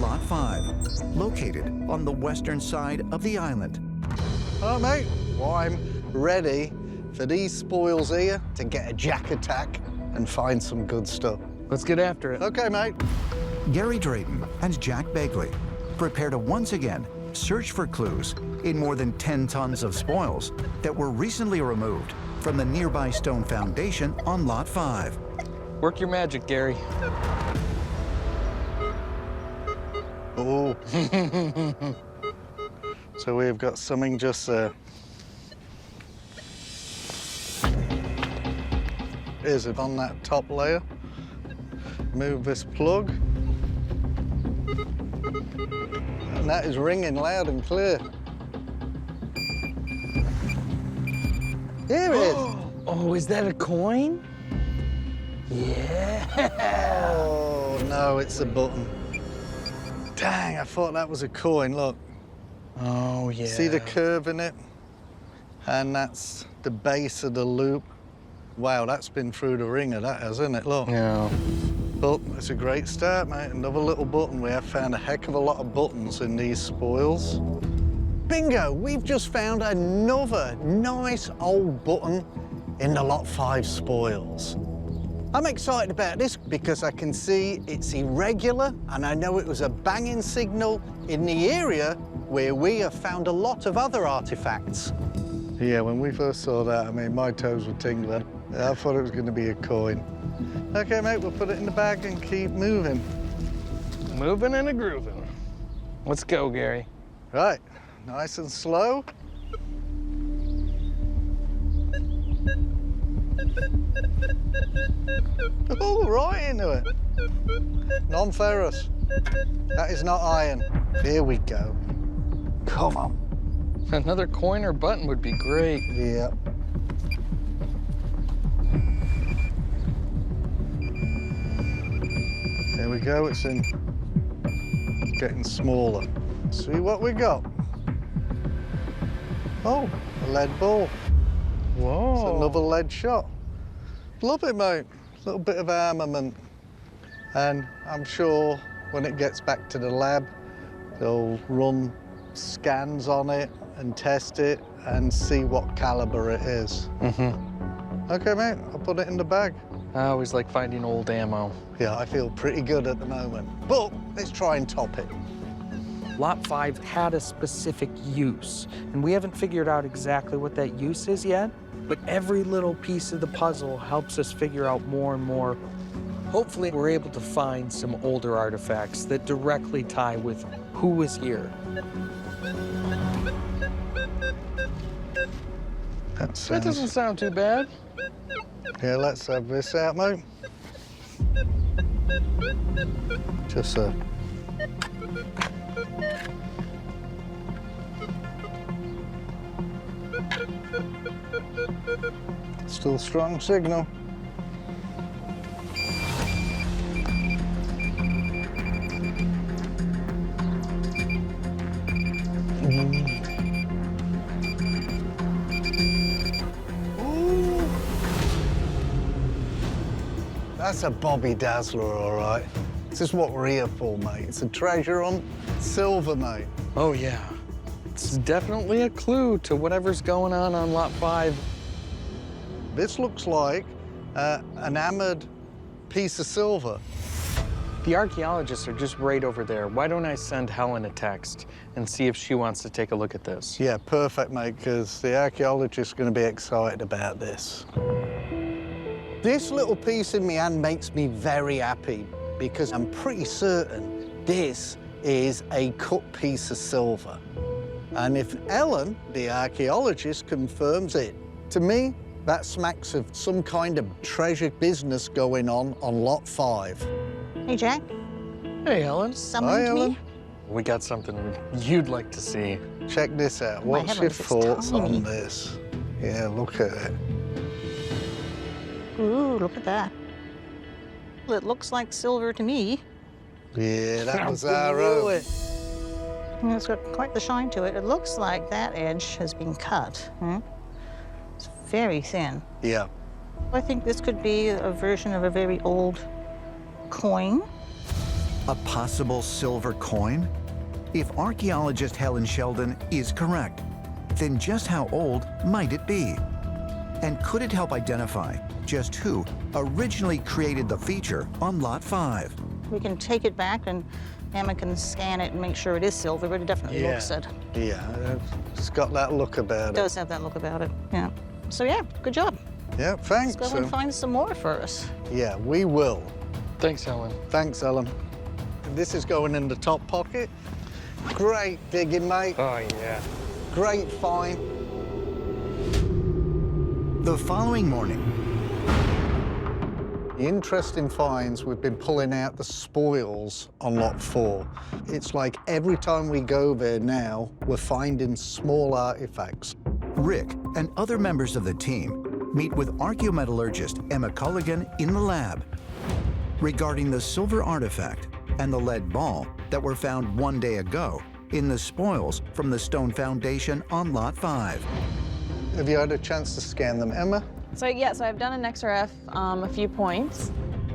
Lot 5, located on the western side of the island. All right, mate. Well, I'm ready for these spoils here to get a jack attack and find some good stuff. Let's get after it. Okay, mate. Gary Drayton and Jack Begley prepare to once again search for clues in more than 10 tons of spoils that were recently removed from the nearby stone foundation on Lot 5. Work your magic, Gary. Oh. So we've got something just there. Is it on that top layer? Move this plug. And that is ringing loud and clear. Here it is. Oh, is that a coin? Yeah. Oh, no, it's a button. Dang, I thought that was a coin, look. Oh, yeah. See the curve in it? And that's the base of the loop. Wow, that's been through the ringer, that has, isn't it? Look. Yeah. But it's a great start, mate. Another little button. We have found a heck of a lot of buttons in these spoils. Bingo! We've just found another nice old button in the Lot 5 spoils. I'm excited about this because I can see it's irregular and I know it was a banging signal in the area where we have found a lot of other artifacts. Yeah, when we first saw that, I mean, my toes were tingling. I thought it was going to be a coin. Okay, mate, we'll put it in the bag and keep moving. Moving and a grooving. Let's go, Gary. Right, nice and slow. Oh, right into it. Non-ferrous. That is not iron. Here we go. Come on. Another coin or button would be great. Yeah. There we go, it's getting smaller. See what we got. Oh, a lead ball. Whoa. It's another lead shot. Love it, mate. A little bit of armament. And I'm sure when it gets back to the lab, they'll run scans on it and test it and see what caliber it is. Mm-hmm. Okay, mate, I'll put it in the bag. I always like finding old ammo. Yeah, I feel pretty good at the moment. But let's try and top it. Lot 5 had a specific use, and we haven't figured out exactly what that use is yet, but every little piece of the puzzle helps us figure out more and more. Hopefully, we're able to find some older artifacts that directly tie with who was here. That doesn't sound too bad. Yeah, let's have this out, mate. Just a... Still strong signal. That's a Bobby Dazzler, all right. This is what we're here for, mate. It's a treasure hunt. Silver, mate. Oh, yeah. It's definitely a clue to whatever's going on Lot 5. This looks like an hammered piece of silver. The archaeologists are just right over there. Why don't I send Helen a text and see if she wants to take a look at this? Yeah, perfect, mate, because the archaeologist's going to be excited about this. This little piece in my hand makes me very happy because I'm pretty certain this is a cut piece of silver. And if Ellen, the archaeologist, confirms it, to me, that smacks of some kind of treasure business going on Lot 5. Hey, Jack. Hey, Helen. Summoned Hi, Ellen. me? We got something you'd like to see. Check this out. Oh, my What's your heavens, it's thoughts tiny. on this? Yeah, look at it. Ooh, look at that. Well, it looks like silver to me. Yeah, that was I our knew own. it. And it's got quite the shine to it. It looks like that edge has been cut. It's very thin. Yeah. I think this could be a version of a very old coin. A possible silver coin? If archaeologist Helen Sheldon is correct, then just how old might it be? And could it help identify just who originally created the feature on Lot 5? We can take it back and Emma can scan it and make sure it is silver, but it definitely looks it. Yeah, it's got that look about It does have that look about it, yeah. So yeah, good job. Yeah, thanks. Let's go and find some more for us. Yeah, we will. Thanks, Helen. Thanks, Ellen. This is going in the top pocket. Great digging, mate. Oh, yeah. Great find. The following morning, The interesting finds, we've been pulling out the spoils on Lot 4. It's like every time we go there now, we're finding small artifacts. Rick and other members of the team meet with archaeometallurgist Emma Culligan in the lab regarding the silver artifact and the lead ball that were found 1 day ago in the spoils from the stone foundation on Lot 5. Have you had a chance to scan them, Emma? So I've done an XRF, a few points.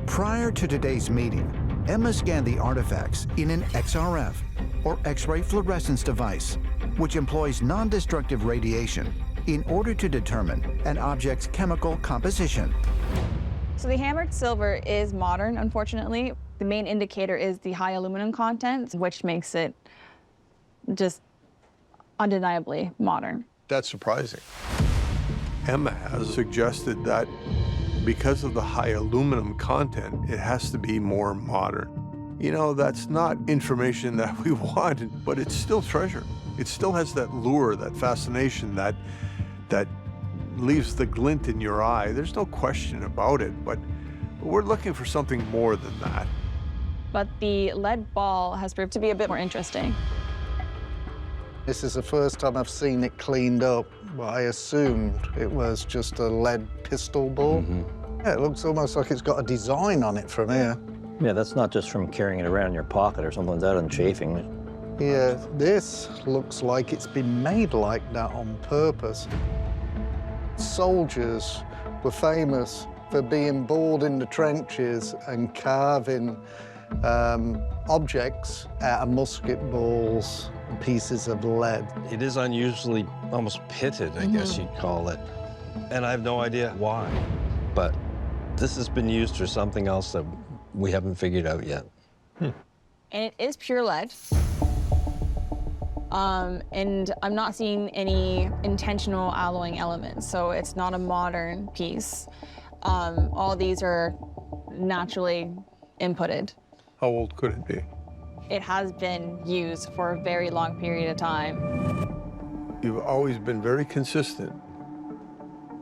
Prior to today's meeting, Emma scanned the artifacts in an XRF, or X-ray fluorescence device, which employs non-destructive radiation in order to determine an object's chemical composition. So the hammered silver is modern, unfortunately. The main indicator is the high aluminum content, which makes it just undeniably modern. That's surprising. Emma has suggested that because of the high aluminum content, it has to be more modern. You know, that's not information that we want, but it's still treasure. It still has that lure, that fascination, that leaves the glint in your eye. There's no question about it, but we're looking for something more than that. But the lead ball has proved to be a bit more interesting. This is the first time I've seen it cleaned up. Well, I assumed it was just a lead pistol ball. Yeah, it looks almost like it's got a design on it from here. Yeah, that's not just from carrying it around in your pocket or something like that and chafing. Yeah, this looks like it's been made like that on purpose. Soldiers were famous for being bored in the trenches and carving objects out of musket balls and pieces of lead. It is unusually almost pitted, I guess you'd call it. And I have no idea why. But this has been used for something else that we haven't figured out yet. And it is pure lead. And I'm not seeing any intentional alloying elements, so it's not a modern piece. All these are naturally inputted. How old could it be? It has been used for a very long period of time. You've always been very consistent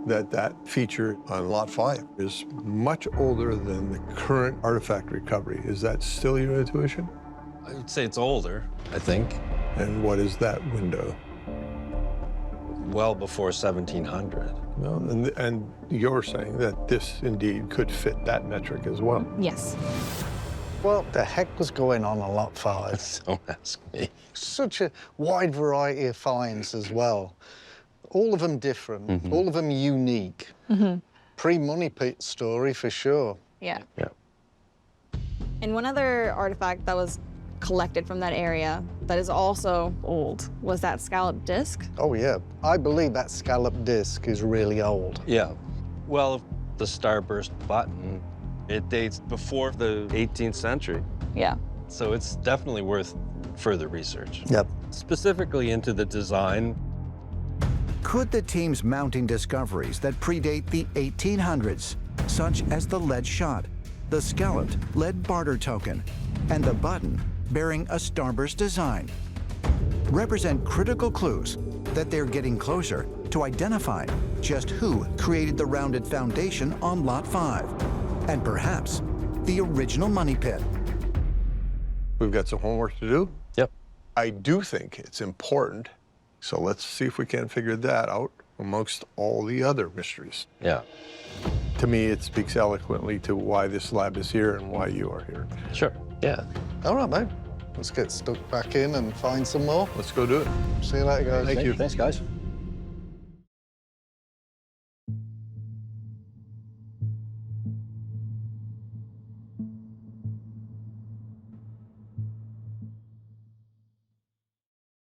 that that feature on Lot 5 is much older than the current artifact recovery. Is that still your intuition? I would say it's older, I think. And what is that window? Well before 1700. Well, and you're saying that this indeed could fit that metric as well. Yes. What the heck was going on Lot 5? Don't ask me. Such a wide variety of finds as well. All of them different, all of them unique. Pre-money pit story for sure. Yeah. Yeah. And one other artifact that was collected from that area that is also old was that scallop disc. Oh yeah, I believe that scallop disc is really old. Yeah. Well, the starburst button, it dates before the 18th century. Yeah. So it's definitely worth further research. Yep. Specifically into the design. Could the team's mounting discoveries that predate the 1800s, such as the lead shot, the scalloped lead barter token, and the button bearing a starburst design, represent critical clues that they're getting closer to identifying just who created the rounded foundation on Lot 5, and perhaps the original money pit? We've got some homework to do. Yep. I do think it's important, so let's see if we can figure that out amongst all the other mysteries. Yeah. To me, it speaks eloquently to why this lab is here and why you are here. Sure. Yeah. All right, mate. Let's get stuck back in and find some more. Let's go do it. See you later, guys. Thank you. Thanks, guys.